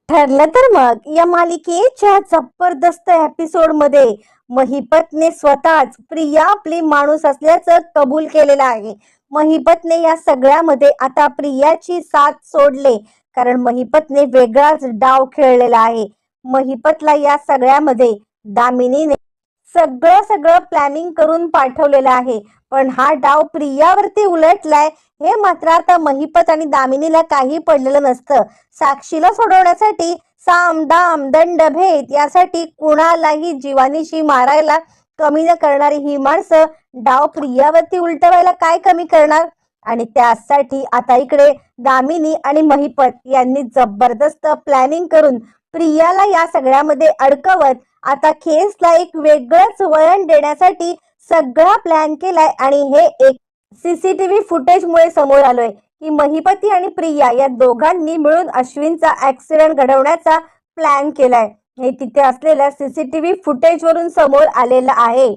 ठरलं तर मग या मालिकेच्या जबरदस्त एपिसोड मध्ये महिपतने स्वतःच प्रिया आपली माणूस असल्याचं कबूल केलेलं आहे. महिपतने या सगळ्यामध्ये आता प्रियाची साथ सोडले, कारण महिपतने वेगळाच डाव खेळलेला आहे. महिपतला या सगळ्यामध्ये दामिनीने सगळं सगळं प्लॅनिंग करून पाठवलेलं आहे, पण हा डाव प्रियावरती उलटलाय हे मात्र आता महिपत आणि दामिनीला काही पडलेलं नसतं. साक्षीला सोडवण्यासाठी साम दाम दंड भेद यासाठी कुणालाही जीवानीशी मारायला कमी न करणारी ही माणसं डाव प्रियावरती उलटवायला काय कमी करणार. आणि त्यासाठी आता इकडे दामिनी आणि महिपत यांनी जबरदस्त प्लॅनिंग करून प्रियाला या सगळ्यामध्ये अडकवत आता केसला एक वेगळंच वळण देण्यासाठी सगळा प्लॅन केलाय. आणि हे एक सीसीटीव्ही फुटेजमुळे समोर आलोय की महिपती आणि प्रिया या दोघांनी मिळून अश्विनचा ऍक्सिडेंट घडवण्याचा प्लॅन केलाय. हे तिथे असलेल्या सीसीटीव्ही फुटेज वरून समोर आलेलं आहे.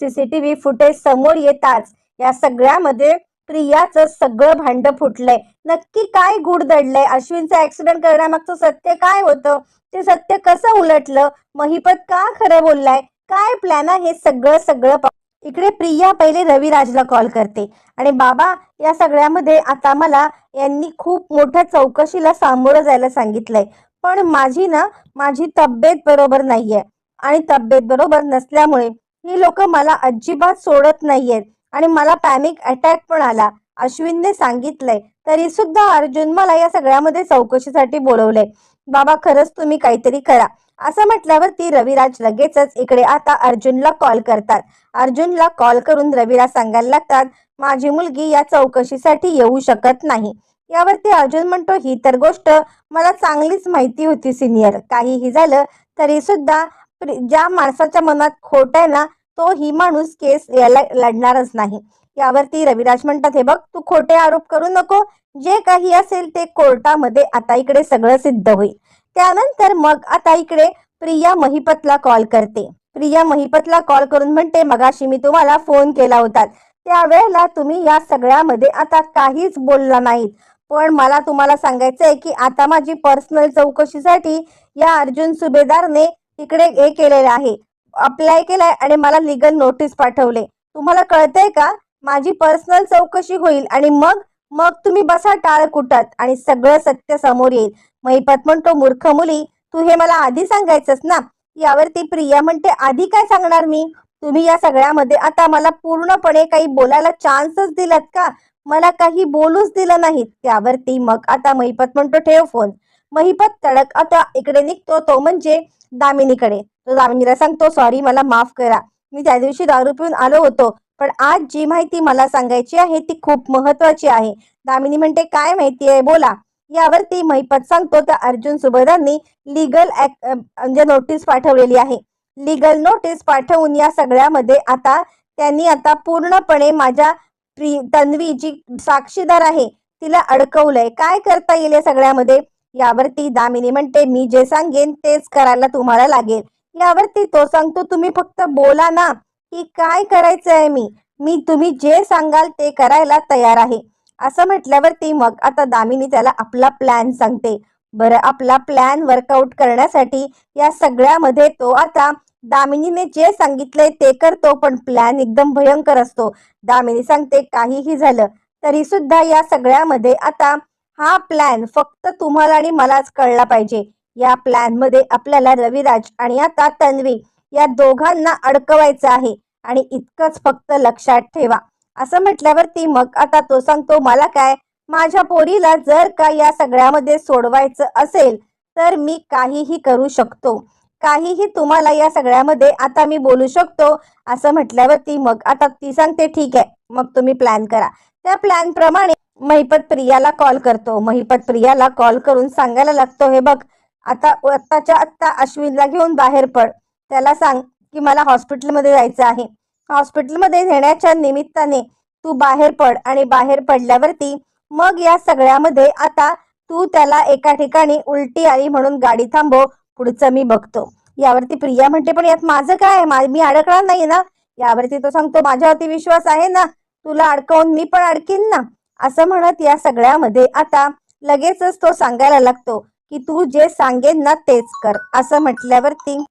सीसीटीव्ही फुटेज समोर येताच या सगळ्यामध्ये प्रियाचं सगळं भांड फुटलंय. नक्की काय गुड दडलंय, अश्विनचा ऍक्सिडेंट करण्यामागचं सत्य काय होतं, ते सत्य कसं उलटलं, महिपत का खरं बोललाय, काय प्लॅन आहे, हे सगळं सगळं इकडे प्रिया पहिले रविराजला कॉल करते आणि बाबा या सगळ्यामध्ये आता मला यांनी खूप मोठ्या चौकशीला सामोरं जायला सांगितलंय, पण माझी तब्येत बरोबर नाहीये आणि तब्येत बरोबर नसल्यामुळे ही लोक मला अजिबात सोडत नाहीयेत आणि मला पॅनिक अटॅक पण आला, अश्विनने सांगितलंय. तरी सुद्धा अर्जुन मला या सगळ्यामध्ये चौकशीसाठी बोलवलंय. बाबा खरंच तुम्ही काहीतरी करा. असं म्हटल्यावरती रविराज लगेचच इकडे आता अर्जुनला कॉल करतात. अर्जुनला कॉल करून रविराज सांगायला लागतात, माझी मुलगी या चौकशीसाठी येऊ शकत नाही. यावरती अर्जुन म्हणतो, ही तर गोष्ट मला चांगलीच माहिती होती सिनियर. काहीही झालं तरी सुद्धा ज्या माणसाच्या मनात खोट आहे ना, तो ही माणूस केस याला लढणारच नाही. यावरती रविराज म्हणतात, हे बघ तू खोटे आरोप करू नको, जे काही असेल ते कोर्टामध्ये आता इकडे सगळं सिद्ध होईल. त्यानंतर मग आता इकडे प्रिया महिपतला कॉल करते. प्रिया महिपतला कॉल करून म्हणते, मगाशी मी तुम्हाला फोन केला होता, त्यावेळेला तुम्ही या सगळ्यामध्ये आता काहीच बोलला नाहीत, पण मला तुम्हाला सांगायचंय की आता माझी पर्सनल चौकशीसाठी या अर्जुन सुभेदारने तिकडे हे केलेलं आहे, अप्लाय केलाय आणि मला लीगल नोटीस पाठवले. तुम्हाला कळतंय का, माझी पर्सनल चौकशी होईल आणि मग मग तुम्ही बसा टाळ कुटत आणि सगळं सत्य समोर येईल. महिपत म्हणतो, मूर्ख मुली, तू हे मला आधी सांगायचंस ना. यावरती प्रिया म्हणते, आधी काय सांगणार मी, तुम्ही या सगळ्यामध्ये आता मला पूर्णपणे काही बोलायला चान्सच दिलात का, मला काही बोलूच दिलं नाही. त्यावरती मग आता महिपत म्हणतो, ठेव फोन. महिपत तडक आता इकडे निघतो, तो म्हणजे दामिनीकडे. तो दामिनीला सांगतो, सॉरी मला माफ करा, मी त्या दिवशी दारू पिऊन आलो होतो, पण आज जी माहिती मला सांगायची आहे ती खूप महत्वाची आहे. दामिनी म्हणते, काय माहिती आहे बोला. यावरती महिपत सांगतो, त्या अर्जुन सुभेदारनी लीगल म्हणजे नोटीस पाठवलेली आहे. लीगल नोटीस पाठवून या सगळ्यामध्ये आता त्यांनी आता पूर्णपणे माझ्या तन्वी जी साक्षीदार आहे तिला अडकवलंय. काय करता येईल या सगळ्यामध्ये. यावरती दामिनी म्हणते, मी जे सांगेन तेच करायला तुम्हाला लागेल. यावरती तो सांगतो, तुम्ही फक्त बोला ना की काय करायचंय, मी तुम्ही जे सांगाल ते करायला तयार आहे. असं म्हटल्यावरती मग आता दामिनी त्याला आपला प्लॅन सांगते. बरं, आपला प्लॅन वर्कआउट करण्यासाठी या सगळ्यामध्ये तो आता दामिनीने जे सांगितलंय ते करतो, पण प्लॅन एकदम भयंकर असतो. दामिनी सांगते, काहीही झालं तरी सुद्धा या सगळ्यामध्ये आता हा प्लॅन फक्त तुम्हाला आणि मलाच कळला पाहिजे. या प्लॅन मध्ये आपल्याला रविराज आणि आता तन्वी या दोघांना अडकवायचं आहे आणि इतकंच फक्त लक्षात ठेवा. असं म्हटल्यावरती मग आता तो सांगतो, मला काय, माझ्या पोरीला जर का या सगळ्यामध्ये सोडवायचं असेल तर मी काहीही करू शकतो, काहीही तुम्हाला या सगळ्यामध्ये आता मी बोलू शकतो. असं म्हटल्यावरती मग आता ती सांगते, ठीक आहे, मग तुम्ही प्लॅन करा. त्या प्लॅन प्रमाणे महिपत प्रियाला कॉल करतो. महिपत प्रियाला कॉल करून सांगायला लागतो, हे बघ आत्ताच्या आत्ता अश्विनला घेऊन बाहेर पड, त्याला सांग की मला हॉस्पिटलमध्ये जायचं आहे, हॉस्पिटलमध्ये नेण्याच्या निमित्ताने तू बाहेर पड आणि बाहेर पडल्यावरती मग या सगळ्यामध्ये आता तू त्याला एका ठिकाणी उलटी आली म्हणून गाडी थांबव, पुढचं मी बघतो. यावरती प्रिया म्हणते, पण यात माझं काय, मी अडकणार नाही ना. यावरती तो सांगतो, माझ्यावरती विश्वास आहे ना, तुला अडकवून मी पण अडकीन ना. असं म्हणत या सगळ्यामध्ये आता लगेचच तो सांगायला लागतो की तू जे सांगेन ना तेच कर, असं म्हटल्यावरती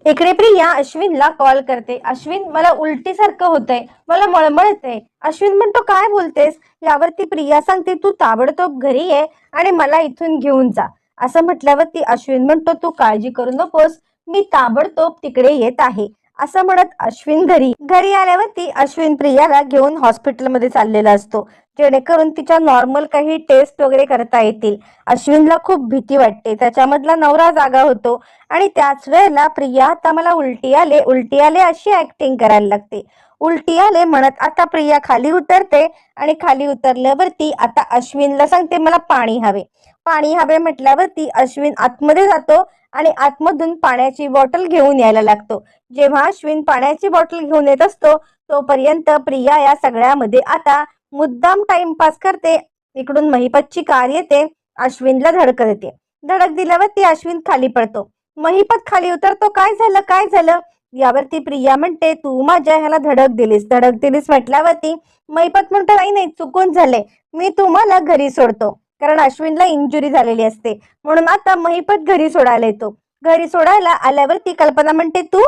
इकडे प्रिया अश्विनला कॉल करते. अश्विन, मला उलटीसारखं होतंय, मला मळमळतंय. अश्विन म्हणतो, काय बोलतेस? यावरती प्रिया सांगते, तू ताबडतोब घरी ये आणि मला इथून घेऊन जा. असं म्हटल्यावरती अश्विन म्हणतो, तू काळजी करू नकोस, मी ताबडतोब तिकडे येत आहे. असं म्हणत अश्विन घरी आल्यावरती अश्विन प्रियाला घेऊन हॉस्पिटलमध्ये चाललेला असतो, जेणेकरून तिच्या नॉर्मल काही टेस्ट वगैरे करता येतील. अश्विनला खूप भीती वाटते. त्याच्यामधला नवरा जागा होतो आणि त्याच वेळेला प्रिया, आता मला उलटी आले अशी ऍक्टिंग करायला लागते. उलटी आले म्हणत आता प्रिया खाली उतरते आणि खाली उतरल्यावरती आता अश्विनला सांगते, मला पाणी हवे म्हटल्यावरती अश्विन आतमध्ये जातो आणि आतमधून पाण्याची बॉटल घेऊन यायला लागतो. जेव्हा अश्विन पाण्याची बॉटल घेऊन येत असतो तोपर्यंत प्रिया या सगळ्यामध्ये आता मुद्दाम टाइमपास करते. इकडून महिपतची कार येते, अश्विनला धडक देते. धडक दिल्यावरती अश्विन खाली पडतो. महिपत खाली उतरतो. काय झालं यावरती प्रिया म्हणते, तू माझ्या ह्याला धडक दिलीस म्हटल्यावरती महिपत म्हणतो, नाही चुकून झाले, मी तुम्हाला घरी सोडतो. कारण अश्विनला इंजुरी झालेली असते, म्हणून आता महिपत घरी सोडायला येतो. घरी सोडायला आल्यावरती कल्पना म्हणते, तू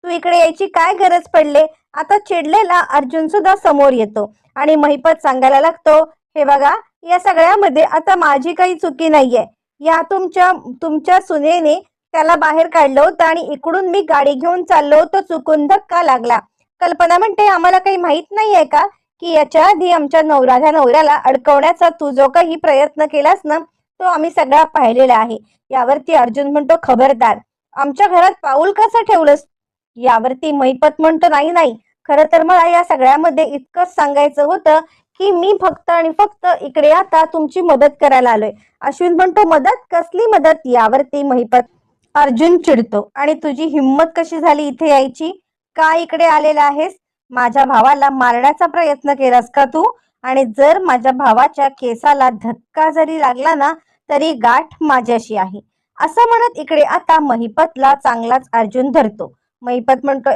इकडे यायची काय गरज पडले? आता चिडलेला अर्जुन सुद्धा समोर येतो आणि महिपत सांगायला लागतो, हे बघा, या सगळ्यामध्ये आता माझी काही चुकी नाहीये. या तुमच्या सुनेने त्याला बाहेर काढलं होतं आणि इकडून मी गाडी घेऊन चाललो होतो, चुकून धक्का लागला. कल्पना म्हणते, आम्हाला काही माहित नाहीये का की याच्या आधी आमच्या नवऱ्याला अडकवण्याचा तू जो काही प्रयत्न केलास ना तो आम्ही सगळा पाहिलेला आहे. यावरती अर्जुन म्हणतो, खबरदार, आमच्या घरात पाऊल कसं ठेवलंस? यावरती महिपत म्हणतो, नाही, खरं तर मला या सगळ्यामध्ये इतकंच सांगायचं होतं की मी फक्त आणि फक्त इकडे आता तुमची मदत करायला आलोय. अश्विन म्हणतो, मदत? कसली मदत? यावरती महिपत अर्जुन चिडतो आणि तुझी हिम्मत कशी झाली इथे यायची? का इकडे आलेला आहेस? माझ्या भावाला मारण्याचा प्रयत्न केलास का तू? आणि जर माझ्या भावाच्या केसाला धक्का जरी लागला ना तरी गाठ माझ्याशी आहे. असं म्हणत इकडे आता महिपतला चांगलाच अर्जुन धरतो. महिपत म्हणतो,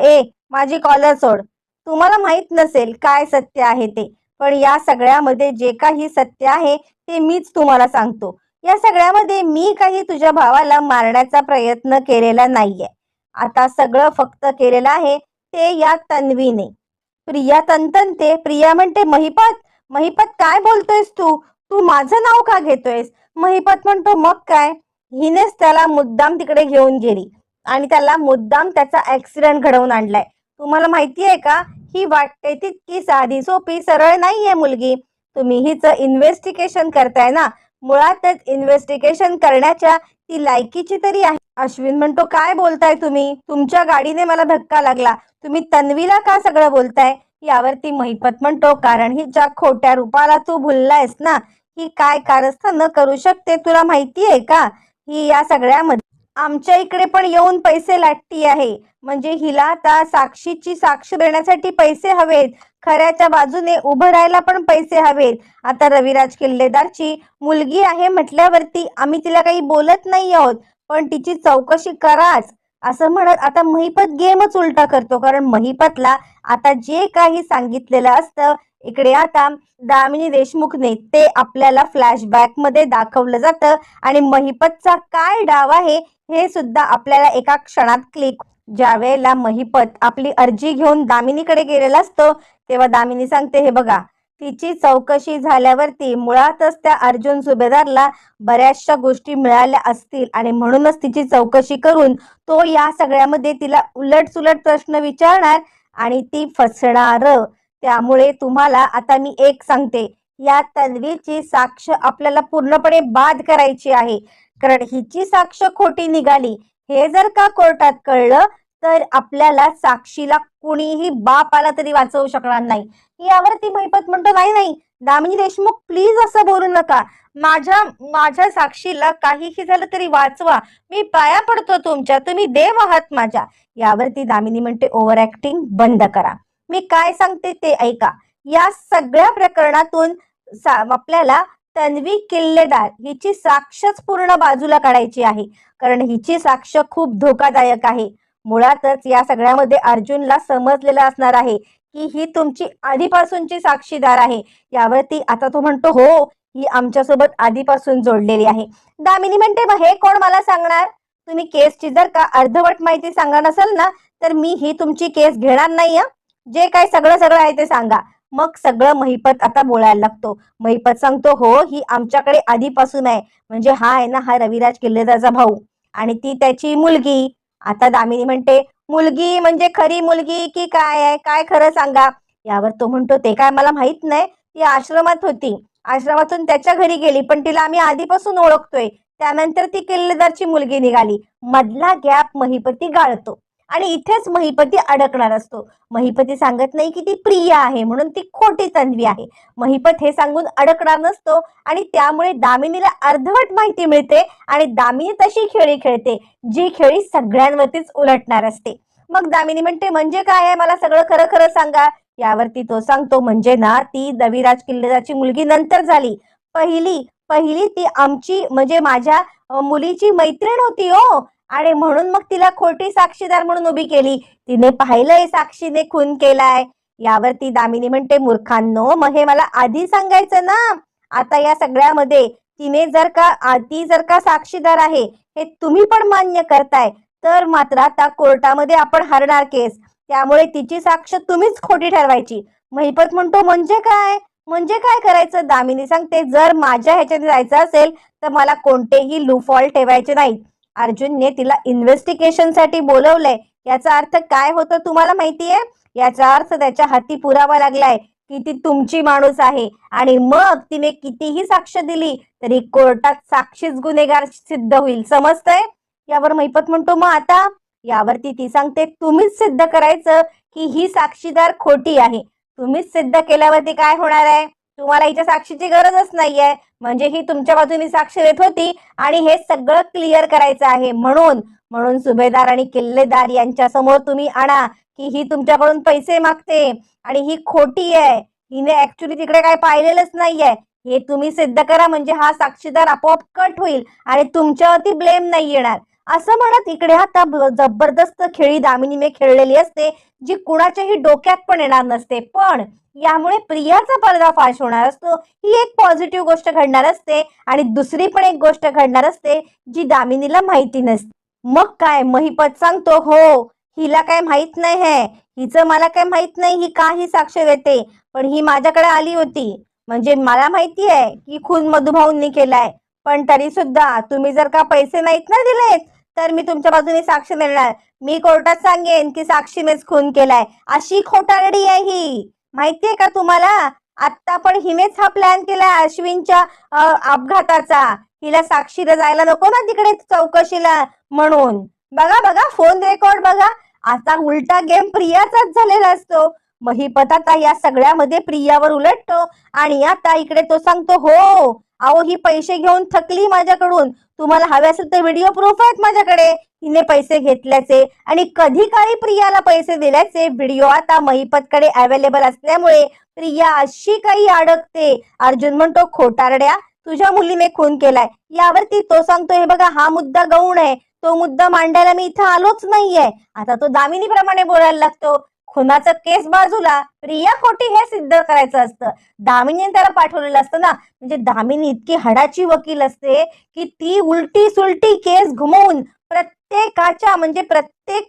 माझी कॉलर सोड. तुम्हाला माहित नसेल काय सत्य आहे ते, पण या सगळ्यामध्ये जे काही सत्य आहे ते मीच तुम्हाला सांगतो. या सगळ्यामध्ये मी काही तुझ्या भावाला मारण्याचा प्रयत्न केलेला नाहीये. आता सगळं फक्त केलेलं आहे ते या तन्वीने. प्रिया तंतनते. प्रिया म्हणते, महिपत काय बोलतोयस तू? तू माझं नाव का घेतोयस? महिपत म्हणतो, मग काय, हिनेच त्याला मुद्दाम तिकडे घेऊन गेली आणि त्याला मुद्दाम त्याचा ऍक्सिडेंट घडवून आणलाय. तुम्हाला माहितीये का, ही वाटते तितकी साधी सोपी सरळ नाहीये मुलगी. तुम्ही हिच इन्व्हेस्टिगेशन करताय ना, मुळातच इन्व्हेस्टिगेशन करण्याच्या ती लायकीची तरी आहे. अश्विन म्हणतो, काय बोलताय तुम्ही? तुमच्या गाडीने मला धक्का लागला, तुम्ही तन्वीला का सगळं बोलताय? यावरती महिपत म्हणतो, कारण हिच्या खोट्या रूपाला तू भुललायस ना. ही काय कारस्थान करू शकते तुला माहितीये का? ही या सगळ्यामध्ये आमच्या इकडे पण येऊन पैसे लाटती आहे. म्हणजे हिला आता साक्षीची साक्ष देण्यासाठी पैसे हवेत, खऱ्याच्या बाजूने उभं राहायला पण पैसे हवेत. आता रविराज किल्लेदारची मुलगी आहे म्हटल्यावरती आम्ही तिला काही बोलत नाही आहोत, पण तिची चौकशी कराच. असं म्हणत आता महिपत गेमच उलटा करतो, कारण महिपतला आता जे काही सांगितलेलं असतं इकडे आता दामिनी देशमुखने ते आपल्याला फ्लॅशबॅक मध्ये दाखवलं जातं आणि महिपतचा काय डाव आहे हे सुद्धा आपल्याला एका क्षणात क्लिक. ज्या वेळेला महिपत आपली अर्जी घेऊन दामिनीकडे गेलेला असतो तेव्हा दामिनी सांगते, हे बघा, तिची चौकशी झाल्यावरती मुळातच त्या अर्जुन सुभेदारला बऱ्याचशा गोष्टी मिळाल्या असतील आणि म्हणूनच तिची चौकशी करून तो या सगळ्यामध्ये तिला उलटसुलट प्रश्न विचारणार आणि ती फसणार. त्यामुळे तुम्हाला आता मी एक सांगते, या तन्वीची साक्ष आपल्याला पूर्णपणे बाद करायची आहे. कारण हिची साक्ष खोटी निघाली हे जर का कोर्टात कळलं तर आपल्याला साक्षीला कुणीही बाप आला तरी वाचवू शकणार नाही. यावरती महिपत म्हणतो, नाही दामिनी देशमुख, प्लीज असं बोलू नका. माझ्या साक्षीला काहीही झालं तरी वाचवा, मी पाया पडतो तुमच्या, तुम्ही देव आहात माझ्या. यावरती दामिनी म्हणते, ओव्हर ऍक्टिंग बंद करा, मी काय सांगते ते ऐका. या सगळ्या प्रकरणातून आपल्याला तन्वी किल्लेदार हिची साक्षच पूर्ण बाजूला काढायची आहे, कारण हिची साक्ष खूप धोकादायक आहे. मुळातच या सगळ्यामध्ये अर्जुनला समजलेलं असणार आहे की ही तुमची आधीपासूनची साक्षीदार आहे. यावरती आता तो म्हणतो, हो ही आमच्यासोबत आधीपासून जोडलेली आहे. दामिनी म्हणते मग हे कोण मला सांगणार? तुम्ही केसची जर का अर्धवट माहिती सांगणार नसाल ना तर मी ही तुमची केस घेणार नाही. जे काय सगळं आहे ते सांगा. मग सगळं महिपत आता बोलायला लागतो. महिपत सांगतो हो ही आमच्याकडे आधीपासून आहे. म्हणजे हा आहे ना हा रविराज किल्लेदारचा भाऊ आणि ती त्याची मुलगी. आता दामिनी म्हणते मुलगी म्हणजे खरी मुलगी की काय आहे? काय खरं सांगा. यावर तो म्हणतो ते काय मला माहित नाही. ती आश्रमात होती. आश्रमातून त्याच्या घरी गेली पण तिला आम्ही आधीपासून ओळखतोय. त्यानंतर ती किल्लेदारची मुलगी निघाली. मधला गॅप महिपती गाळतो आणि इथेच महिपती अडकणार असतो. महिपती सांगत नाही की ती प्रिया आहे म्हणून ती खोटी तन्वी आहे. महिपत हे सांगून अडकणार नसतो आणि त्यामुळे दामिनीला अर्धवट माहिती मिळते आणि दामिनी तशी खेळी खेळते जी खेळी सगळ्यांवरतीच उलटणार असते. मग दामिनी म्हणते म्हणजे काय आहे मला सगळं खरं खरं सांगा. यावरती तो सांगतो म्हणजे ना ती रविराज किल्लेदारची मुलगी नंतर झाली. पहिली पहिली ती आमची म्हणजे माझ्या मुलीची मैत्रीण होती हो आणि म्हणून मग तिला खोटी साक्षीदार म्हणून उभी केली. तिने पाहिलंय साक्षीने खून केलाय. यावरती दामिनी म्हणते मूर्खांनो मग हे मला आधी सांगायचं ना. आता या सगळ्यामध्ये ती जर का साक्षीदार आहे हे तुम्ही पण मान्य करताय तर मात्र आता कोर्टामध्ये आपण हरणार केस. त्यामुळे तिची साक्ष तुम्हीच खोटी ठरवायची. महिपत म्हणतो म्हणजे काय? म्हणजे काय करायचं? दामिनी सांगते जर माझ्या ह्याच्यात जायचं असेल तर मला कोणतेही लूफॉल ठेवायचे नाहीत. अर्जुनने तिला इन्व्हेस्टिगेशन साठी बोलवलंय. याचा अर्थ काय होतं तुम्हाला माहितीये? याचा अर्थ त्याच्या हाती पुरावा लागलाय की ती तुमची माणूस आहे आणि मग तिने कितीही साक्ष दिली तरी कोर्टात साक्षीच गुन्हेगार सिद्ध होईल. समजतंय? यावर महिपत म्हणतो मग आता? यावरती ती सांगते तुम्हीच सिद्ध करायचं की ही साक्षीदार खोटी आहे. तुम्हीच सिद्ध केल्यावरती काय होणार आहे? तुम्हाला हिच्या साक्षीची गरजच नाहीये. म्हणजे ही तुमच्या बाजूने साक्ष देत होती आणि हे सगळं क्लिअर करायचं आहे. म्हणून सुभेदार आणि किल्लेदार यांच्या समोर तुम्ही आणा की ही तुमच्याकडून पैसे मागते आणि ही खोटी आहे. हिने ऍक्च्युली तिकडे काय पाहिलेलंच नाहीये. हे तुम्ही सिद्ध करा म्हणजे हा साक्षीदार आपोआप कट होईल आणि तुमच्यावरती ब्लेम नाही येणार. असं म्हणत इकडे आता जबरदस्त खेळी दामिनीने खेळलेली असते जी कुणाच्याही डोक्यात पण येणार नसते. पण यामुळे प्रियाचा पर्दाफाश होणार असतो. ही एक पॉझिटिव्ह गोष्ट घडणार असते आणि दुसरी पण एक गोष्ट घडणार असते जी दामिनीला माहिती नसते. मग काय महिपत सांगतो हो हिला काय माहित नाही है. हिचं मला काय माहित नाही ही का ही साक्ष देते. पण ही माझ्याकडे आली होती म्हणजे मला माहिती आहे की खून मधुभाऊंनी केलाय. पण तरी सुद्धा तुम्ही जर का पैसे नाहीत ना दिलेत तर मी तुमच्या बाजूने साक्ष देणार. मी कोर्टात सांगेन की साक्षीनेच खून केलाय. अशी खोटारडी आहे ही. माहितीये का तुम्हाला? आता पण हिनेच हा प्लॅन केलाय अश्विनच्या अपघाताचा. हिला साक्षीला जायला नको ना तिकडे चौकशीला म्हणून. बघा फोन रेकॉर्ड बघा. आता उलटा गेम प्रियाचाच झालेला असतो. महिपत आता या सगळ्यामध्ये प्रियावर उलटतो आणि आता इकडे तो सांगतो हो अहो ही पैसे घेऊन थकली माझ्याकडून. तुम्हाला हवे असेल तर व्हिडिओ प्रूफ आहेत माझ्याकडे हिने पैसे घेतल्याचे आणि कधी काळी प्रियाला पैसे दिल्याचे व्हिडिओ आता महिपतकडे अवेलेबल असल्यामुळे प्रिया अशी काही अडकते. अर्जुन म्हणतो खोटारड्या तुझ्या मुलीने खून केलाय. यावरती तो सांगतो हे बघा हा मुद्दा गौण आहे. तो मुद्दा मांडायला मी इथं आलोच नाहीये. आता तो दामिनी प्रमाणे बोलायला लागतो. खुनाचा केस बाजूला प्रिया खोटी हे सिद्ध करायचं असतं. दामिनीने त्याला पाठवलेलं असतं ना. म्हणजे दामिनी इतकी हडाची वकील असते की ती उलटी सुलटी केस घुमवून प्रत्येकाच्या म्हणजे प्रत्येक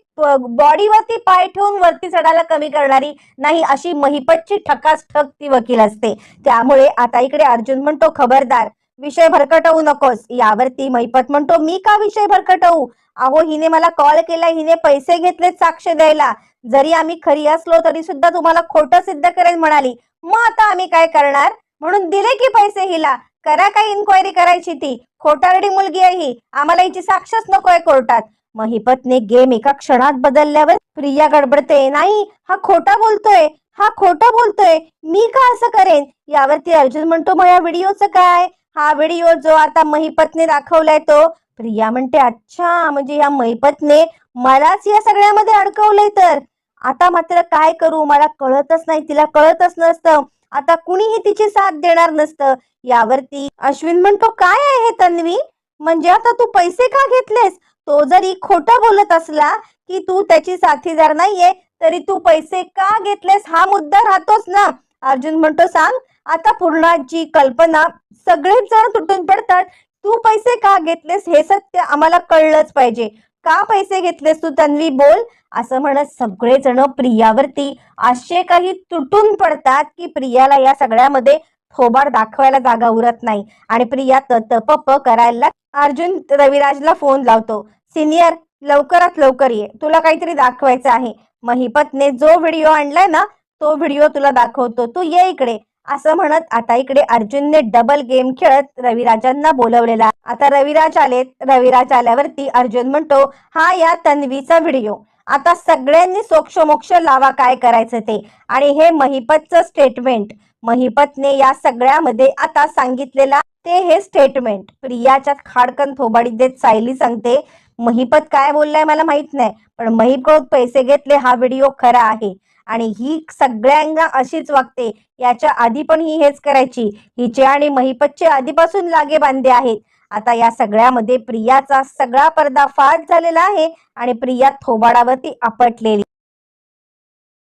बॉडीवरती पाय ठेवून वरती चढायला कमी करणारी नाही अशी महिपतची ठकास ठक ती वकील असते. त्यामुळे आता इकडे अर्जुन म्हणतो खबरदार विषय भरकटवू नकोस. यावरती महिपत म्हणतो मी का विषय भरकटवू? अहो हिने मला कॉल केला. हिने पैसे घेतले साक्ष द्यायला. जरी आम्ही खरी असलो तरी सुद्धा तुम्हाला खोटं सिद्ध करेल म्हणाली. मग आता आम्ही काय करणार? म्हणून दिले की पैसे हिला. करा काय इन्क्वायरी करायची ती. खोटारडी मुलगी आहे ही. आम्हाला हिची साक्षच नकोय कोर्टात. महिपतने गेम एका क्षणात बदलल्यावर प्रिया गडबडते. नाही हा खोटा बोलतोय. हा खोटा बोलतोय. मी का असं करेन? यावरती अर्जुन म्हणतो मग या व्हिडिओचं काय? हा व्हिडिओ जो आता महिपतने दाखवलाय तो. प्रिया म्हणते अच्छा म्हणजे या महिपतने मलाच या सगळ्यामध्ये अडकवलंय तर. आता मात्र काय करू मला कळतच नाही. तिला कळतच नसतं. आता कुणीही तिची साथ देणार नसतं. यावरती अश्विन म्हणतो काय आहे हे तन्वी? म्हणजे आता तू पैसे का घेतलेस? तो जरी खोटं बोलत असला की तू त्याची साथीदार नाहीये तरी तू पैसे का घेतलेस हा मुद्दा राहतोच ना. अर्जुन म्हणतो सांग आता पूर्णाची कल्पना सगळेच जण तुटून पडतात. तू पैसे का घेतलेस हे सत्य आम्हाला कळलंच पाहिजे. का पैसे घेतलेस तू तन्वी, बोल, असं म्हणत सगळेजण प्रियावरती असे काही तुटून पडतात की प्रियाला या सगळ्यामध्ये थोबाड दाखवायला जागा उरत नाही आणि प्रिया तप करायला अर्जुन रविराजला फोन लावतो. सिनियर, लवकरात लवकर ये, तुला काहीतरी दाखवायचं आहे. महिपतने जो व्हिडिओ आणलाय ना तो व्हिडिओ तुला दाखवतो, तू ये इकडे, असं म्हणत आता इकडे अर्जुनने डबल गेम खेळत रविराजांना बोलवलेला. आता रविराज आलेत. रविराज आल्यावरती अर्जुन म्हणतो, हा या तन्वीचा व्हिडिओ, आता सगळ्यांनी सोक्षमोक्ष लावा काय करायचं ते. आणि हे महिपतचं स्टेटमेंट, महिपतने या सगळ्यामध्ये आता सांगितलेला ते हे स्टेटमेंट प्रियाच्या खाडकन थोबाडीत देत सायली सांगते, महिपत काय बोललाय मला माहित नाही, पण महिपकडून पैसे घेतले हा व्हिडिओ खरा आहे आणि ही सगळ्यांना अशीच वागते. याच्या आधी पण ही हेच करायची. हिचे आणि महिपतचे आधीपासून लागे बांधे आहेत. आता या सगळ्यामध्ये प्रियाचा सगळा पर्दाफाश झालेला आहे आणि प्रिया थोबाडावरती आपटलेली.